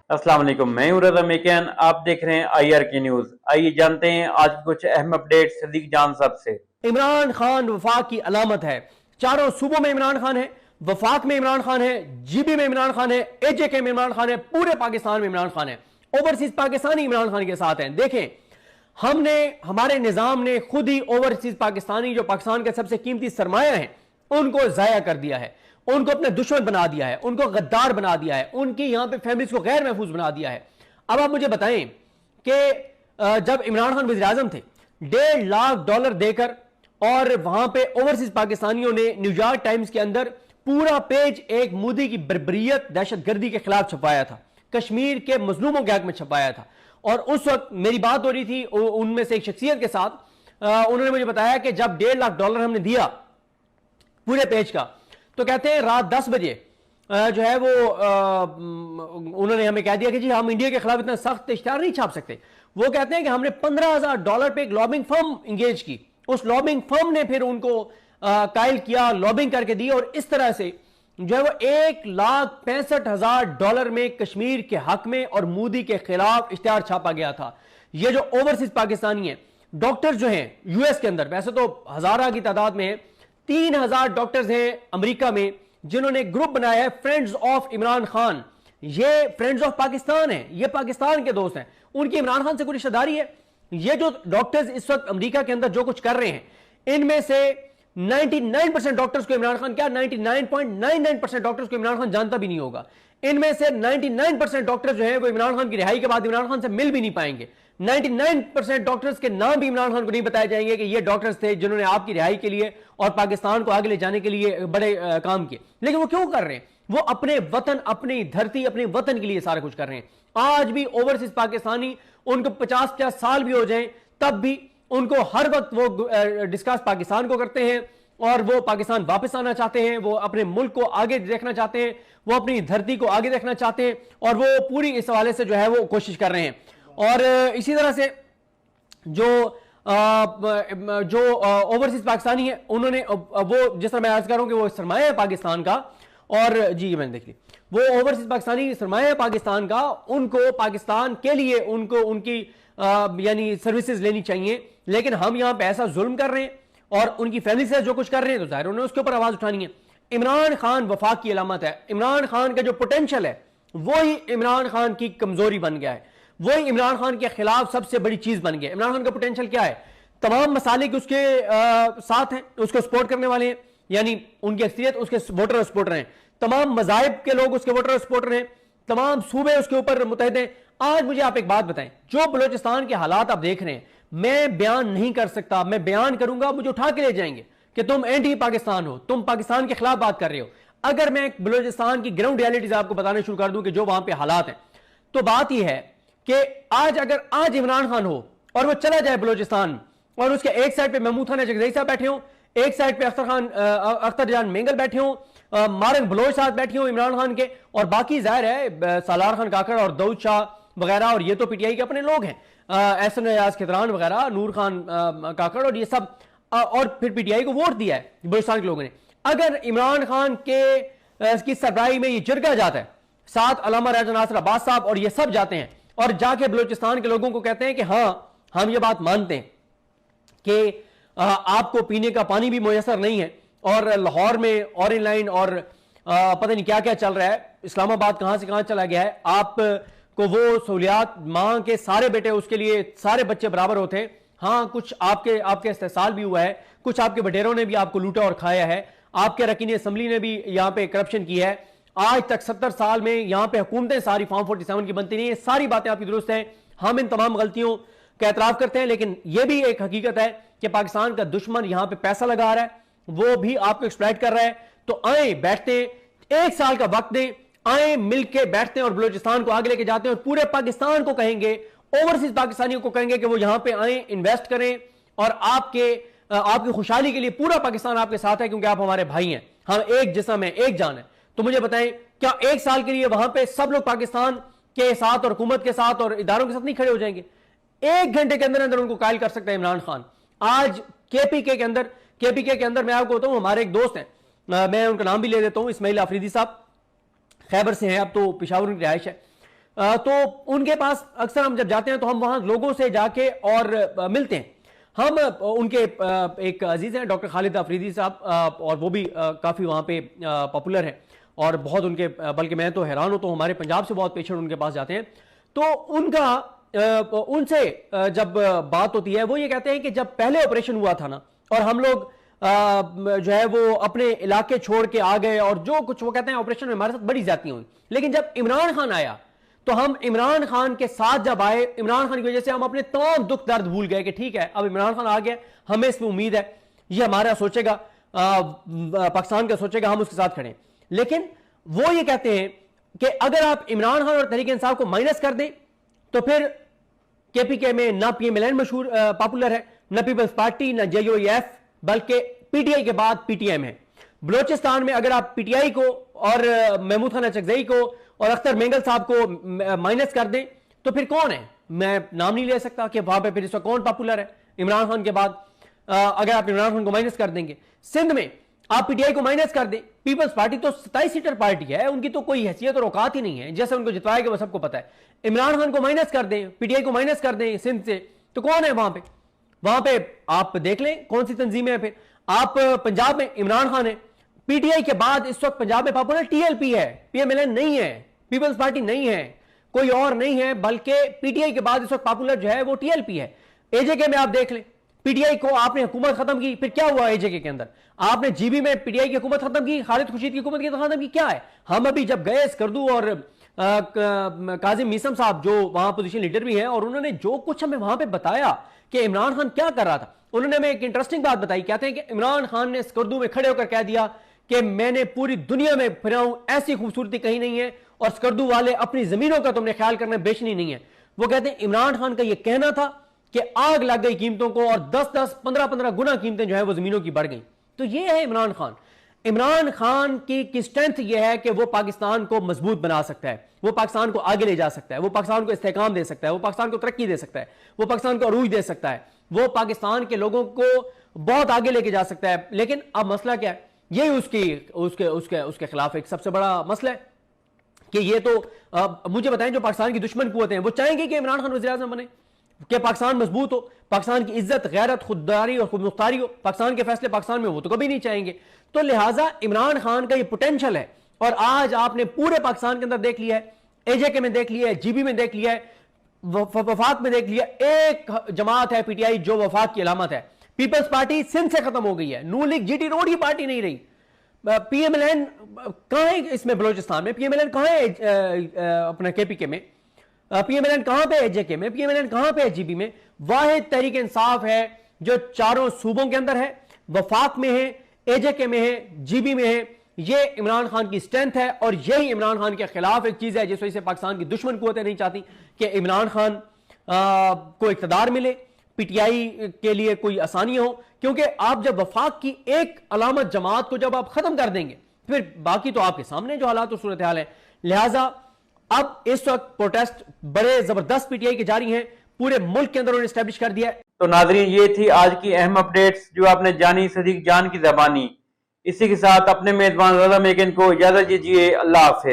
अस्सलाम वालेकुम, मैं हूं रज़ा मेकियान। आप देख रहे हैं IRK न्यूज। आइए जानते हैं आज की कुछ अहम अपडेट सदीक जान साहब से। इमरान खान वफाक की अलामत है। चारों सूबों में इमरान खान है, वफाक में इमरान खान है, जीबी में इमरान खान है, AJK में इमरान खान है, पूरे पाकिस्तान में इमरान खान है। ओवरसीज पाकिस्तानी इमरान खान के साथ हैं। देखें, हमारे निजाम ने खुद ही ओवरसीज पाकिस्तानी जो पाकिस्तान का सबसे कीमती सरमाया है उनको जाया कर दिया है, उनको अपने दुश्मन बना दिया है, उनको गद्दार बना दिया है, उनकी यहां पे फैमिलीज को गैर महफूज बना दिया है। अब आप मुझे बताएं कि जब इमरान खान वज़ीर आज़म थे, $1.5 लाख देकर और वहां पे ओवरसीज पाकिस्तानियों ने न्यूयॉर्क टाइम्स के अंदर पूरा पेज एक मोदी की बर्बरियत दहशतगर्दी के खिलाफ छपाया था, कश्मीर के मजलूमों के हक में छपाया था। और उस वक्त मेरी बात हो रही थी उनमें से एक शख्सियत के साथ, उन्होंने मुझे बताया कि जब $1.5 लाख हमने दिया पूरे पेज का, तो कहते हैं रात 10 बजे जो है वो उन्होंने हमें कह दिया कि जी हम इंडिया के खिलाफ इतना सख्त इश्तिहार नहीं छाप सकते। वो कहते हैं कि हमने $15,000 पे एक लॉबिंग फर्म इंगेज की, उस लॉबिंग फर्म ने फिर उनको कायल किया, लॉबिंग करके दी, और इस तरह से जो है वो $1,65,000 में कश्मीर के हक में और मोदी के खिलाफ इश्तिहार छापा गया था। ये जो ओवरसीज पाकिस्तानी है, डॉक्टर जो हैं यूएस के अंदर, वैसे तो हजारा की तादाद में है, 3,000 डॉक्टर्स हैं अमेरिका में जिन्होंने ग्रुप बनाया है फ्रेंड्स ऑफ इमरान खान। ये फ्रेंड्स ऑफ पाकिस्तान है, ये पाकिस्तान के दोस्त हैं, उनकी इमरान खान से कोई रिश्तेदारी है? ये जो डॉक्टर्स इस वक्त अमेरिका के अंदर जो कुछ कर रहे हैं, इनमें से 99% डॉक्टर्स को इमरान खान, क्या 99.99% डॉक्टर्स को इमरान खान जानता भी नहीं होगा। इनमें से 99% डॉक्टर्स जो हैं वो इमरान खान की रिहाई के बाद इमरान खान से मिल भी नहीं पाएंगे। 99% डॉक्टर्स के नाम भी इमरान खान को नहीं बताए जाएंगे कि ये डॉक्टर्स थे जिन्होंने आपकी रिहाई के लिए और पाकिस्तान को आगे ले जाने के लिए बड़े काम किए। लेकिन वो क्यों कर रहे हैं? वो अपने वतन, अपनी धरती, अपने वतन के लिए सारा कुछ कर रहे हैं। आज भी ओवरसीज पाकिस्तानी, उनको 50-50 साल भी हो जाएं तब भी उनको हर वक्त वो डिस्कस पाकिस्तान को करते हैं, और वो पाकिस्तान वापस आना चाहते हैं, वो अपने मुल्क को आगे देखना चाहते हैं, वो अपनी धरती को आगे देखना चाहते हैं, और वो पूरी इस हवाले से जो है वो कोशिश कर रहे हैं। और इसी तरह से जो ओवरसीज पाकिस्तानी है, उन्होंने वो जिस तरह मैं अर्ज कर रहा हूं कि वो सरमाया है पाकिस्तान का, और जी मैंने देख ली, वो ओवरसीज पाकिस्तानी सरमाया है पाकिस्तान का, उनको पाकिस्तान के लिए उनको उनकी यानी सर्विसेज लेनी चाहिए। लेकिन हम यहां पे ऐसा जुल्म कर रहे हैं और उनकी फैमिली से जो कुछ कर रहे हैं, तो जाहिर उन्होंने उसके ऊपर आवाज उठानी है। इमरान खान वफाक की अलामत है। इमरान खान का जो पोटेंशियल है वही इमरान खान की कमजोरी बन गया है, वही इमरान खान के खिलाफ सबसे बड़ी चीज बन गया। इमरान खान का पोटेंशियल क्या है? तमाम मसालिक उसके साथ हैं, उसको सपोर्ट करने वाले हैं, यानी उनकी अक्सरियत उसके वोटर और सपोर्टर हैं, तमाम मजाहिब के लोग उसके वोटर और सपोर्टर हैं, तमाम सूबे उसके ऊपर मुतहद हैं। आज मुझे आप एक बात बताएं, जो बलूचिस्तान के हालात आप देख रहे हैं, मैं बयान नहीं कर सकता, मैं बयान करूंगा मुझे उठा के ले जाएंगे कि तुम एंटी पाकिस्तान हो, तुम पाकिस्तान के खिलाफ बात कर रहे हो। अगर मैं बलूचिस्तान की ग्राउंड रियलिटीज आपको बताना शुरू कर दूं कि जो वहां पे हालात हैं, तो बात यह है कि आज इमरान खान हो और वो चला जाए बलूचिस्तान, और उसके एक साइड पे महमूद खान जगदई साहब बैठे हो, एक साइड पे अख्तर जान मेंगल बैठे हो, मारंग बलोच साहब बैठे हो इमरान खान के, और बाकी जाहिर है सालार खान काकड़ और दाऊद शाह वगैरह, और ये तो पीटीआई के अपने लोग हैं, एहसन एजाज खितरान वगैरह, नूर खान काकड़, और ये सब, और फिर पीटीआई को वोट दिया है बलूचिस्तान के लोगों ने। अगर इमरान खान की सरबराही में ये जिरगा जाता है, साथ अल्लामा राजा नासिर अब्बास साहब और ये सब जाते हैं और जाके बलूचिस्तान के लोगों को कहते हैं कि हाँ हम ये बात मानते हैं कि आपको पीने का पानी भी मुयसर नहीं है, और लाहौर में ऑरेंज लाइन और पता नहीं क्या क्या चल रहा है, इस्लामाबाद कहां से कहां चला गया है, आपको वो सहूलियात, मां के सारे बेटे उसके लिए सारे बच्चे बराबर होते हैं। हाँ, कुछ आपके इस्तेसाल भी हुआ है, कुछ आपके बटेरों ने भी आपको लूटा और खाया है, आपके अरकान असम्बली ने भी यहां पे करप्शन की है। आज तक 70 साल में यहां पे हुकूमतें सारी फॉर्म 47 की बनती नहीं है। सारी बातें आपकी दुरुस्त हैं, हम इन तमाम गलतियों का एतराफ करते हैं, लेकिन यह भी एक हकीकत है कि पाकिस्तान का दुश्मन यहां पे पैसा लगा रहा है, वो भी आपको एक्सप्लॉइट कर रहा है। तो आए, बैठते, 1 साल का वक्त दें, आए मिलके बैठते हैं और बलूचिस्तान को आगे लेके जाते हैं, और पूरे पाकिस्तान को कहेंगे, ओवरसीज पाकिस्तानियों को कहेंगे कि वो यहां पे आए, इन्वेस्ट करें, और आपकी खुशहाली के लिए पूरा पाकिस्तान आपके साथ है, क्योंकि आप हमारे भाई हैं, हम एक जिस्म है, एक जान है। तो मुझे बताएं, क्या 1 साल के लिए वहां पे सब लोग पाकिस्तान के साथ और हुकूमत के साथ और इदारों के साथ नहीं खड़े हो जाएंगे? 1 घंटे के अंदर अंदर उनको कायल कर सकता है इमरान खान। आज केपीके के अंदर मैं आपको बताऊं, हमारे एक दोस्त हैं, मैं उनका नाम भी ले देता हूं, इस्माइल आफरीदी साहब, खैबर से हैं, अब तो पेशावर की रिहाइश है। تو ان کے پاس اکثر ہم جب جاتے ہیں تو ہم وہاں لوگوں سے جا کے اور ملتے ہیں. ہم ان کے ایک عزیز ہیں ڈاکٹر خالد آفریدی صاحب، اور وہ بھی کافی وہاں پہ پاپولر ہیں اور بہت ان کے، بلکہ میں تو حیران ہوں، تو ہمارے پنجاب سے بہت پیشنٹ ان کے پاس جاتے ہیں. تو ان سے جب بات ہوتی ہے وہ یہ کہتے ہیں کہ جب پہلے آپریشن ہوا تھا نا، اور ہم لوگ جو ہے وہ اپنے علاقے چھوڑ کے آ گئے، اور جو کچھ وہ کہتے ہیں آپریشن میں ہمارے ساتھ بڑی زیادتیاں ہوئی، لیکن جب عمران خان آیا تو ہم عمران خان کے ساتھ جب آئے، عمران خان کی وجہ سے ہم اپنے تمام دکھ درد بھول گئے کہ ٹھیک ہے اب عمران خان آ گیا، ہمیں اس میں امید ہے، یہ ہمارا سوچے گا، پاکستان کا سوچے گا، ہم اس کے ساتھ کھڑے ہیں. لیکن وہ یہ کہتے ہیں کہ اگر آپ عمران خان اور تحریک انصاف کو مائنس کر دیں تو پھر کے پی کے میں نہ پی ایم ایل این مشہور پاپولر ہے، نہ پیپلز پارٹی، نہ جے او ای ایف، بلکہ پی ٹی آئی کے بعد پی ٹی ایم ہے. بلوچستان میں اگر آپ پی ٹی آئی کو اور محمود خان اچکزئی کو اور اختر مینگل صاحب کو مائنس کر دیں تو پھر کون ہے؟ میں نام نہیں لے سکتا کہ وہاں پہ پھر اس وقت کون پاپولر ہے عمران خان کے بعد، اگر آپ عمران خان کو مائنس کر دیں گے. سندھ میں آپ پی ٹی آئی کو مائنس کر دیں، پیپلز پارٹی تو 27 سیٹر پارٹی ہے، ان کی تو کوئی حیثیت اور اوقات ہی نہیں ہے، جیسے ان کو جتوایا گیا وہ سب کو پتا ہے. عمران خان کو مائنس کر دیں، پی ٹی آئی کو مائنس کر دیں سندھ سے، تو کون ہے وہاں پہ آپ دیکھ لیں کون سی تنظیمیں ہیں. پھر آپ پنجاب میں عمران خان ہے، پی ٹی آئی کے بعد اس وقت پنجاب میں پاپولر ٹی ایل پی ہے، پی ایم ایل این نہیں ہے، پیپلز پارٹی نہیں ہے، کوئی اور نہیں ہے، بلکہ پی ٹی آئی کے بعد اس وقت پاپولر جو ہے وہ ٹی ایل پی ہے. اے جے کے میں آپ دیکھ لیں، پی ٹی آئی کو آپ نے حکومت ختم کی، پھر کیا ہوا اے جے کے اندر؟ آپ نے جی بی میں پی ٹی آئی کی حکومت ختم کی، خالد خورشید کی حکومت کی ختم کی، کیا ہے؟ ہم ابھی جب گئے اسکردو اور کاظم میسم صاحب جو وہاں پوزیشن لیڈر بھی ہیں، اور انہوں نے جو کچھ ہمیں وہاں پہ بتایا کہ عمران خان کیا کر رہا تھا، انہوں نے ہمیں ایک انٹرسٹنگ بات بتائی. کہتے ہیں کہ عمران خان نے اسکردو میں کھڑے ہو کر کہہ دیا کہ میں نے پوری دنیا میں پھرا ہوں، ایسی خوبصورتی کہیں نہیں ہے، اور اسکردو والے اپنی زمینوں کا تم نے خیال کرنا بیچنی نہیں ہے. وہ کہتے ہیں عمران خان کا یہ کہنا تھا کہ آگ لگ گئی قیمتوں کو، اور 10-10 15-15 گنا قیمتیں جو ہے وہ زمینوں کی بڑھ گئیں. تو یہ ہے عمران خان. عمران خان کی اسٹرینتھ یہ ہے کہ وہ پاکستان کو مضبوط بنا سکتا ہے، وہ پاکستان کو آگے لے جا سکتا ہے، وہ پاکستان کو استحکام دے سکتا ہے، وہ پاکستان کو ترقی دے سکتا ہے، وہ پاکستان کو عروج دے سکتا ہے، وہ پاکستان کے لوگوں کو بہت آگے لے کے جا سکتا ہے. لیکن اب مسئلہ کیا ہے؟ یہی اس کے خلاف ایک سب سے بڑا مسئلہ ہے کہ یہ تو مجھے بتائیں جو پاکستان کی دشمن قوتیں ہیں وہ چاہیں گے کہ عمران خان وزیر اعظم بنے، کہ پاکستان مضبوط ہو، پاکستان کی عزت، غیرت، خودداری اور خود مختاری ہو، پاکستان کے فیصلے پاکستان میں، وہ تو کبھی نہیں چاہیں گے. تو لہٰذا عمران خان کا یہ پوٹینشل ہے، اور آج آپ نے پورے پاکستان کے اندر دیکھ لیا ہے، اے جے کے میں دیکھ لیا ہے، جی بی میں دیکھ لیا ہے، وفاق میں دیکھ لیا. ایک جماعت ہے پی ٹی آئی جو وفاق کی علامت ہے. پیپلز پارٹی سندھ سے ختم ہو گئی ہے، نون لیگ جی ٹی روڈ ہی پارٹی نہیں رہی. پی ایم ایل این کہاں ہے اس میں؟ بلوچستان میں پی ایم ایل این کہاں ہے؟ اپنا کے پی کے میں پی ایم ایل این کہاں پہ ہے؟ جے کے میں پی ایم ایل این کہاں پہ ہے؟ جی بی میں. واحد تحریک انصاف ہے جو چاروں صوبوں کے اندر ہے، وفاق میں ہے، اے جے کے میں ہے، جی بی میں ہے. یہ عمران خان کی اسٹرینتھ ہے، اور یہی عمران خان کے خلاف ایک چیز ہے جس وجہ سے پاکستان کی دشمن قوتیں نہیں چاہتی کہ عمران خان کو اقتدار ملے، پی ٹی آئی کے لیے کوئی آسانیاں ہو. کیونکہ آپ جب وفاق کی ایک علامت جماعت کو جب آپ ختم کر دیں گے پھر باقی تو آپ کے سامنے جو حالات و صورتحال ہے. لہٰذا اب اس وقت پروٹیسٹ بڑے زبردست پی ٹی آئی کے جاری ہیں، پورے ملک کے اندر انہوں نے اسٹیبلش کر دیا ہے. تو ناظرین یہ تھی آج کی اہم اپڈیٹس جو آپ نے جانی صدیق جان کی زبانی. اسی کے ساتھ اپنے میزبان رضا میکن کو اجازت دیجیے. اللہ حافظ.